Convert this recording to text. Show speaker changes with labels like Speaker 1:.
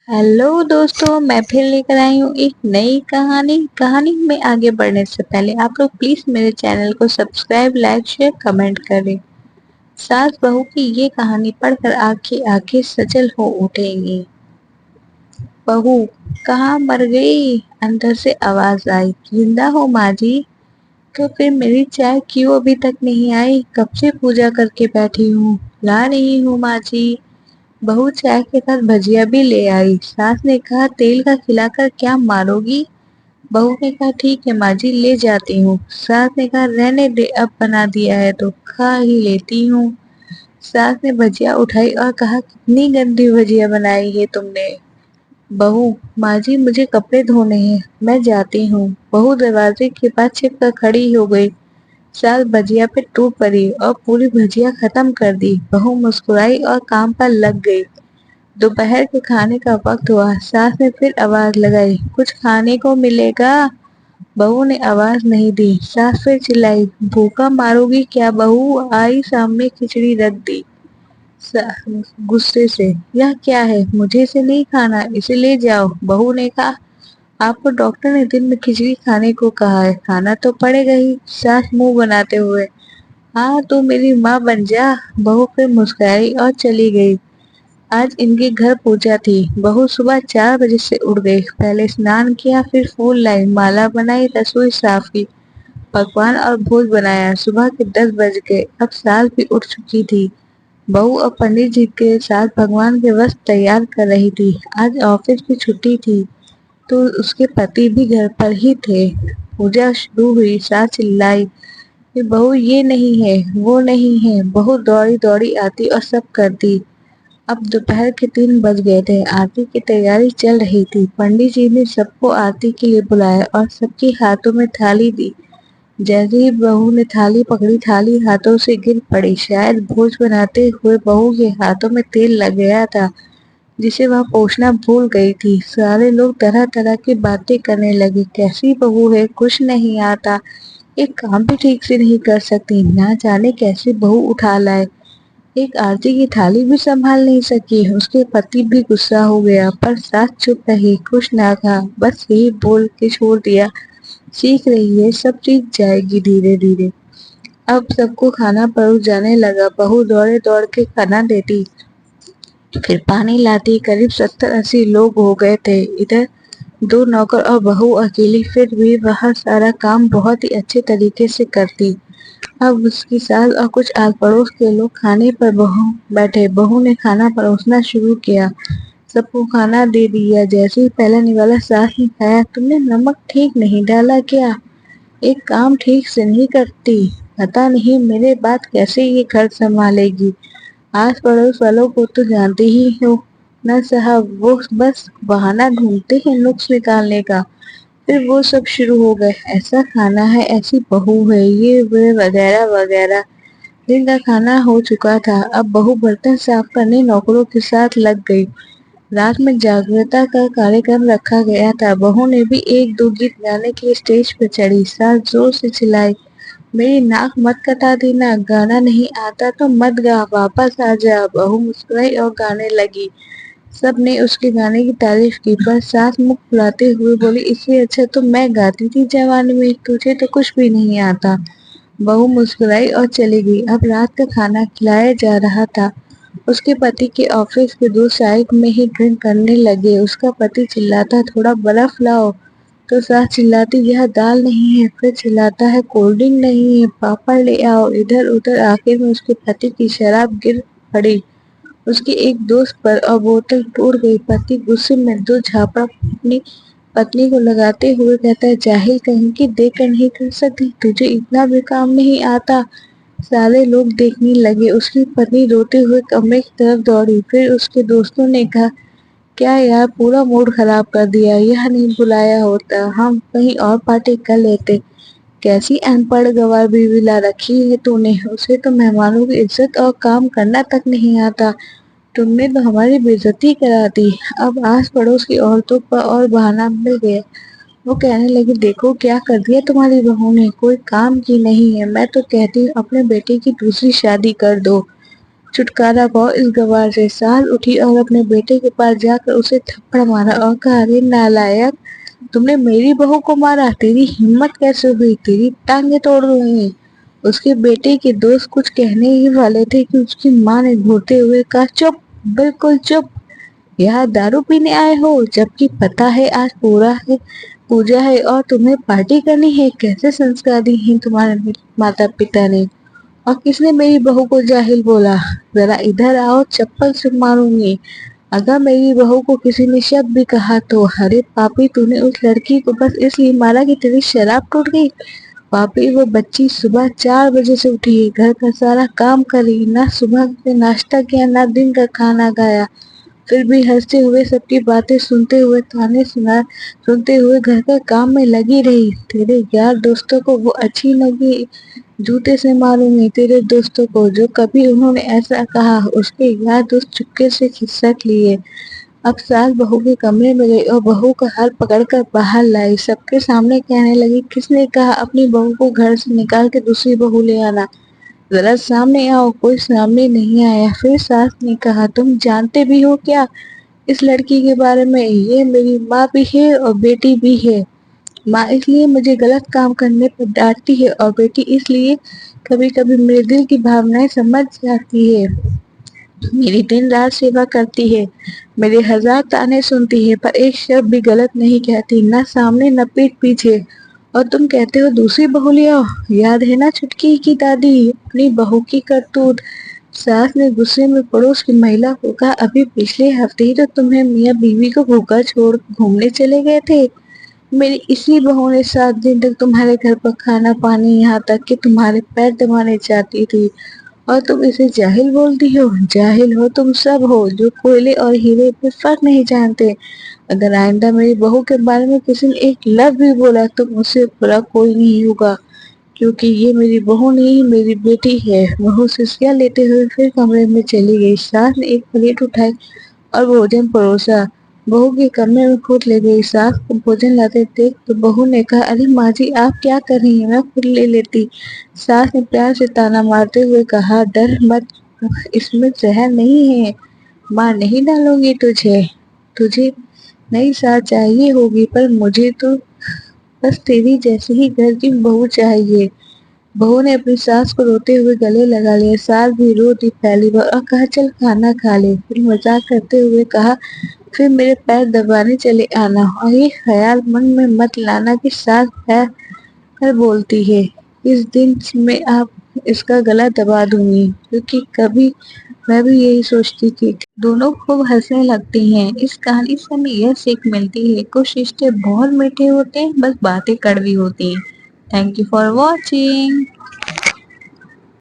Speaker 1: Hello दोस्तों, मैं फिर लेकर आई हूँ एक नई कहानी में आगे बढ़ने से पहले आप लोग प्लीज मेरे चैनल को सब्सक्राइब, लाइक, शेयर, कमेंट करें। सास बहू की ये कहानी पढ़कर आंखें आंखें सजल हो उठेंगी। बहू, कहाँ मर गई? अंदर से आवाज आई। जिंदा हो माँ जी। तो फिर मेरी चाय क्यों अभी तक नहीं आई? कब से पूजा करके बैठी हूँ, ला रही हूँ माँ जी। बहू चाय के साथ भजिया भी ले आई। सास ने कहा, तेल का खिलाकर क्या मारोगी? बहू ने कहा, ठीक है माँ जी, ले जाती हूँ। सास ने कहा, रहने दे, अब बना दिया है तो खा ही लेती हूँ। सास ने भजिया उठाई और कहा, कितनी गंदी भजिया बनाई है तुमने। बहू, माँ जी मुझे कपड़े धोने हैं, मैं जाती हूँ। बहू दरवाजे के पास छिप कर खड़ी हो गई। सास भजिया पे टूट पड़ी और पूरी भजिया खत्म कर दी। बहू मुस्कुराई और काम पर लग गई। दोपहर के खाने का वक्त हुआ। सास ने फिर आवाज लगाई, कुछ खाने को मिलेगा? बहू ने आवाज नहीं दी। सास फिर चिल्लाई, भूखा मारोगी क्या बहू? आई सामने खिचड़ी रख दी। गुस्से से, यह क्या है? मुझे इसे नहीं खाना, इसे ले जाओ। बहू ने कहा, आपको डॉक्टर ने दिन में खिचड़ी खाने को कहा है, खाना तो पड़ेगा ही। सास मुंह बनाते हुए, हाँ तू मेरी माँ बन जा। बहू फिर मुस्कुराई और चली गई। आज इनके घर पूजा थी। बहू सुबह 4 बजे से उठ गई। पहले स्नान किया, फिर फूल लाई, माला बनाई, रसोई साफ की, पकवान और भोज बनाया। सुबह के 10 बज गए। अब सास भी उठ चुकी थी। बहू अब पंडित जी के साथ भगवान के वस्त्र तैयार कर रही थी। आज ऑफिस की छुट्टी थी तो उसके पति भी घर पर ही थे। पूजा शुरू हुई। सास चिल्लाई कि बहू, ये नहीं है, वो नहीं है। बहू दौड़ी दौड़ी आती और सब करती। अब दोपहर के 3 बज गए थे। आरती की तैयारी चल रही थी। पंडित जी ने सबको आरती के लिए बुलाया और सबके हाथों में थाली दी। जैसे ही बहू ने थाली पकड़ी, थाली हाथों से गिर पड़ी। शायद भोज बनाते हुए बहू के हाथों में तेल लग गया था, जिसे वह पोंछना भूल गई थी। सारे लोग तरह तरह की बातें करने लगे। कैसी बहू है, कुछ नहीं आता, एक काम भी ठीक से नहीं कर सकती, ना जाने कैसे बहू उठा लाए, एक आरती की थाली भी संभाल नहीं सकी। उसके पति भी गुस्सा हो गया, पर सास चुप रही, कुछ ना कहा, बस यही बोल के छोड़ दिया, सीख रही है, सब सीख जाएगी धीरे धीरे। अब सबको खाना परोस जाने लगा। बहू दौड़े दौड़ के खाना देती, फिर पानी लाती। करीब 70-80 लोग हो गए थे। इधर 2 नौकर और बहू अकेली, फिर भी वह सारा काम बहुत ही अच्छे तरीके से करती। अब उसकी सास और कुछ आस पड़ोस के लोग खाने पर बहू बैठे। बहू ने खाना परोसना शुरू किया। सबको खाना दे दिया। जैसे ही पहला निवाला सास ने खाया, तुमने नमक ठीक नहीं डाला क्या? एक काम ठीक से नहीं करती, पता नहीं मेरे बाद कैसे ये घर संभालेगी। आस पड़ोस वालों को तो जानते ही हो न साहब, वो बस बहाना ढूंढते हैं नुक्स निकालने का। फिर वो सब शुरू हो गए, ऐसा खाना है, ऐसी बहू है, ये वे वगैरह वगैरह। दिन का खाना हो चुका था। अब बहू बर्तन साफ करने नौकरों के साथ लग गई। रात में जागृता का कार्यक्रम रखा गया था। बहू ने भी एक दो गीत गाने के लिए स्टेज पर चढ़ी। सास जोर से चिल्लाई, मेरी नाक मत कटा देना, गाना नहीं आता तो मत गा, वापस आ जा। बहू मुस्कुराई और गाने लगी। सब ने उसके गाने की तारीफ की, पर सास मुख फुलाते हुए बोली, इससे अच्छा तो मैं गाती थी जवानी में, तुझे तो कुछ भी नहीं आता। बहू मुस्कुराई और चली गई। अब रात का खाना खिलाया जा रहा था। उसके पति के ऑफिस के दोस्त साइड में ही ड्रिंक करने लगे। उसका पति चिल्लाता, थोड़ा बर्फ लाओ, तो सास चिल्लाती, यह दाल नहीं है। फिर चिल्लाता है, कोल्ड ड्रिंक नहीं है, पापड़ ले आओ। इधर उधर आखिर में उसके पति की शराब गिर पड़ी उसके एक दोस्त पर और बोतल टूट गई। पति गुस्से में 2 झापड़ अपनी पत्नी को लगाते हुए कहता है, जाहिल कहीं की, देख कर नहीं कर सकती, तुझे इतना भी काम नहीं आता। सारे लोग देखने लगे। उसकी पत्नी रोते हुए कमरे की तरफ दौड़ी। फिर उसके दोस्तों ने कहा, क्या यार, पूरा मूड खराब कर दिया, यह नहीं बुलाया होता, हम कहीं और पार्टी कर लेते। कैसी अनपढ़ गंवार बीवी ला रखी है तूने, उसे तो मेहमानों की इज्जत और काम करना तक नहीं आता। तुमने तो हमारी बेइज्जती करा दी। अब आस पड़ोस की औरतों पर और बहाना मिल गया। वो कहने लगी, देखो क्या कर दिया तुम्हारी बहू ने, कोई काम की नहीं है। मैं तो कहती हूँ अपने बेटे की दूसरी शादी कर दो। छुटकारा पाओ इस गवार से। सास उठी और अपने बेटे के पास जाकर उसे थप्पड़ मारा और कहा, अरे नालायक, तुमने मेरी बहू को मारा, तेरी हिम्मत कैसे हुई, तेरी टांगे तोड़ दूंगी। उसके बेटे के दोस्त कुछ कहने ही वाले थे कि उसकी माँ ने घूरते हुए कहा, चुप, बिल्कुल चुप, यहाँ दारू पीने आए हो, जबकि पता है आज पूरा है पूजा है और तुम्हें पार्टी करनी है। कैसे संस्कार दिए हैं तुम्हारे माता पिता ने, और किसने मेरी बहू को जाहिल बोला। जरा इधर आओ, चप्पल से मारूंगी अगर मेरी बहू को किसी ने शब्द भी कहा तो। अरे पापी, तूने उस लड़की को बस इसलिए मारा कि तेरी शराब टूट गई। पापी, वो बच्ची सुबह 4 बजे से उठी है, घर का सारा काम करी, ना सुबह से नाश्ता किया, ना दिन का खाना खाया, फिर भी हंसते हुए सबकी बातें सुनते हुए ताने सुनते हुए घर के काम में लगी रही। तेरे यार दोस्तों को वो अच्छी लगी, जूते से मारूंगी तेरे दोस्तों को। जो कभी उन्होंने ऐसा कहा, उसके यार दोस्त चुपके से खिसक लिए। अब सास बहू के कमरे में गई और बहू का हाथ पकड़कर बाहर लाई। सबके सामने कहने लगी, किसने कहा अपनी बहू को घर से निकाल के दूसरी बहू ले आना, जरा सामने आओ। कोई सामने नहीं आया। फिर सास ने कहा, तुम जानते भी हो क्या इस लड़की के बारे में, ये मेरी माँ भी है और बेटी भी है। माँ इसलिए मुझे गलत काम करने पर डांटती है और बेटी इसलिए कभी कभी मेरे दिल की भावनाएं समझ जाती है। मेरी दिन रात सेवा करती है, मेरे 1000 ताने सुनती है, पर एक शब्द भी गलत नहीं कहती, न सामने न पीठ पीछे। और तुम कहते हो दूसरी बहू ले आओ। याद है ना छुटकी की दादी, अपनी बहू की करतूत। सास ने गुस्से में पड़ोस की महिला को कहा, अभी पिछले हफ्ते ही तो तुम्हें मियाँ बीवी को भूखा छोड़ घूमने चले गए थे। मेरी इसी बहू ने 7 दिन तक तुम्हारे घर पर खाना पानी, यहाँ तक कि तुम्हारे पैर दबाने चाहती थी, और तुम इसे जाहिल बोलती हो। जाहिल हो तुम सब हो जो कोयले और हीरे में फर्क नहीं जानते। अगर आइंदा मेरी बहू के बारे में किसी ने एक लफ्ज भी बोला तो मुझसे बुरा कोई नहीं होगा, क्योंकि ये मेरी बहू नहीं, मेरी बेटी है। बहू सिसकियां लेते हुए फिर कमरे में चली गई। सास ने एक प्लेट उठाई और भोजन परोसा, बहू के कमरे में खुद ले गई। सास को भोजन लाते देख तो बहू ने कहा, अरे माँ जी, आप क्या कर रही हैं, मैं खुद ले लेती। सास ने प्यार से ताना मारते हुए कहा, डर मत, इसमें जहर नहीं है, माँ नहीं डालूंगी तुझे। तुझे नई सास चाहिए होगी, पर मुझे तो बस तेरी जैसी ही घर की बहू चाहिए। बहू ने अपनी सास को रोते हुए गले लगा लिया। सास भी रो दी पहली बार और कहा, चल खाना खा ले। फिर मजाक करते हुए कहा, फिर मेरे पैर दबाने चले आना, और ये ख्याल मन में मत लाना कि सास पैर पर बोलती है। इस दिन में आप इसका गला दबा दूंगी, क्योंकि कभी मैं भी यही सोचती थी। दोनों खूब हंसने लगती हैं। इस कहानी से हमें यह सीख मिलती है, कुछ रिश्ते बहुत मीठे होते हैं, बस बातें कड़वी होती हैं। Thank you for watching.